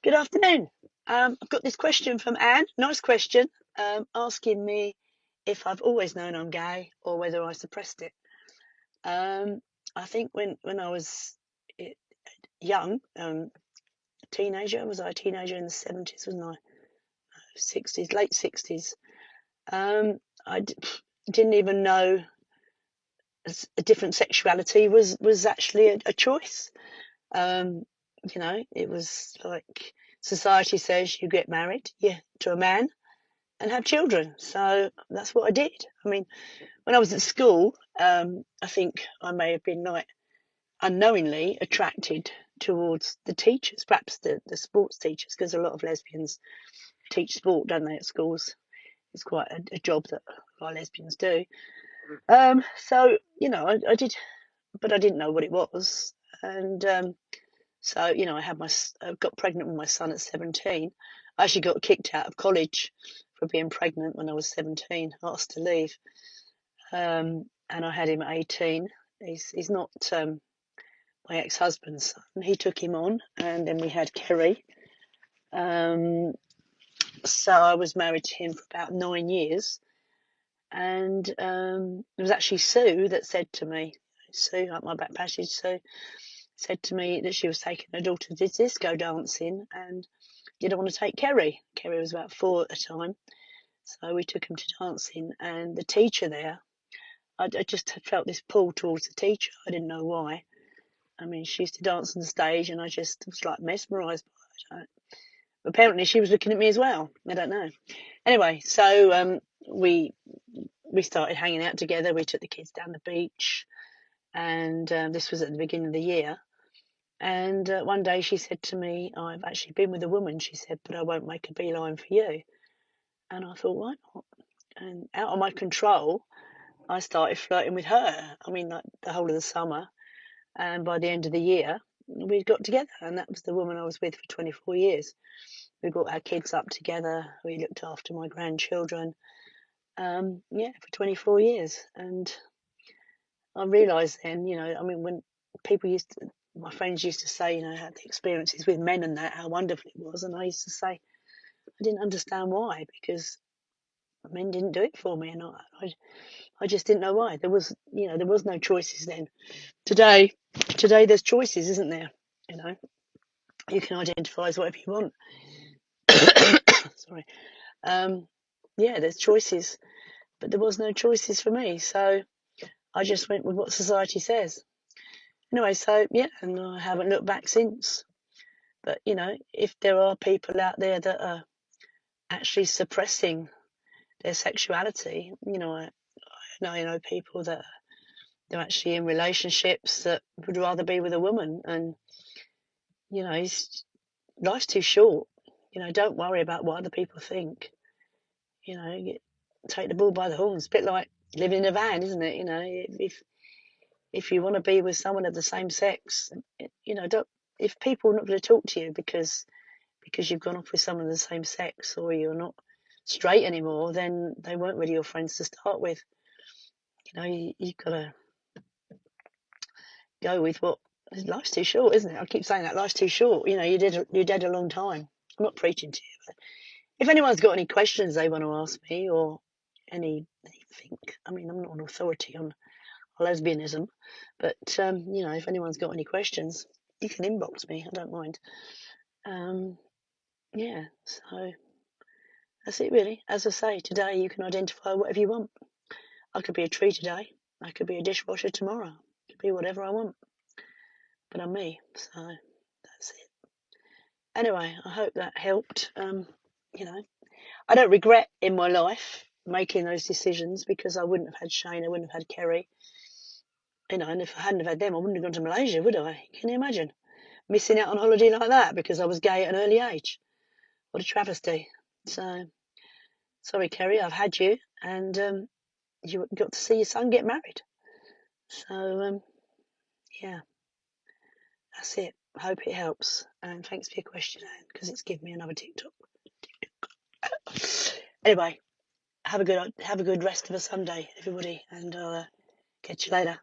Good afternoon. I've got this question from Anne. Nice question. Asking me if I've always known I'm gay or whether I suppressed it. Um, I think when I was eh, young, teenager, was I a teenager in the 70s, wasn't I? 60s, late 60s. Um, didn't even know a different sexuality was actually a choice. Um, it was like society says you get married, yeah, to a man and have children. So that's what I did. I mean, when I was at school, I think I may have been like unknowingly attracted towards the teachers, perhaps the sports teachers, because a lot of lesbians teach sport, don't they, at schools? It's quite a job that a lot of lesbians do. So, I did, but I didn't know what it was. And so, I got pregnant with my son at 17. I actually got kicked out of college for being pregnant when I was 17, asked to leave. And I had him at 18. He's not my ex-husband's son. He took him on, and then we had Kerry. Um, so I was married to him for about 9 years. And it was actually Sue that said to me, Sue, up my back passage, Sue said to me that she was taking her daughter to disco dancing and didn't want to take Kerry. Kerry was about 4 at the time. So we took him to dancing, and the teacher there, I just felt this pull towards the teacher. I didn't know why. I mean, she used to dance on the stage, and I just was like mesmerised by it. Apparently, she was looking at me as well. I don't know. Anyway, so we started hanging out together. We took the kids down the beach, and this was at the beginning of the year. And one day she said to me, "I've actually been with a woman," she said, "but I won't make a beeline for you." And I thought, why not? And out of my control, I started flirting with her. I mean, like the whole of the summer. And by the end of the year, we got together. And that was the woman I was with for 24 years. We brought our kids up together. We looked after my grandchildren. Yeah, for 24 years. And I realised then, I mean, when my friends used to say, had the experiences with men and that, how wonderful it was. And I used to say, I didn't understand why, because men didn't do it for me. And I just didn't know why. There was no choices then. Today there's choices, isn't there? You know, you can identify as whatever you want. Sorry. Yeah, there's choices, but there was no choices for me. So I just went with what society says. Anyway, so yeah, and I haven't looked back since. But if there are people out there that are actually suppressing their sexuality, I know people that they're actually in relationships that would rather be with a woman, and life's too short. Don't worry about what other people think. Take the bull by the horns. A bit like living in a van, isn't it? If you want to be with someone of the same sex, don't. If people are not going to talk to you because you've gone off with someone of the same sex, or you're not straight anymore, then they weren't really your friends to start with. You've got to go with what. Life's too short, isn't it? I keep saying that life's too short. You're dead a long time. I'm not preaching to you, but if anyone's got any questions they want to ask me, or anything, I mean, I'm not an authority on lesbianism, but if anyone's got any questions, you can inbox me. I don't mind. Yeah, so that's it really. As I say, today you can identify whatever you want. I could be a tree today. I could be a dishwasher tomorrow. I could be whatever I want. But I'm me, so that's it. Anyway, I hope that helped. I don't regret in my life making those decisions, because I wouldn't have had Shane, I wouldn't have had Kerry. And if I hadn't have had them, I wouldn't have gone to Malaysia, would I? Can you imagine? Missing out on holiday like that because I was gay at an early age. What a travesty. So, sorry, Kerry, I've had you, and you got to see your son get married. So, yeah, that's it. I hope it helps. And thanks for your question, Anne, because it's given me another TikTok. Anyway, have a good rest of a Sunday, everybody, and I'll catch you later.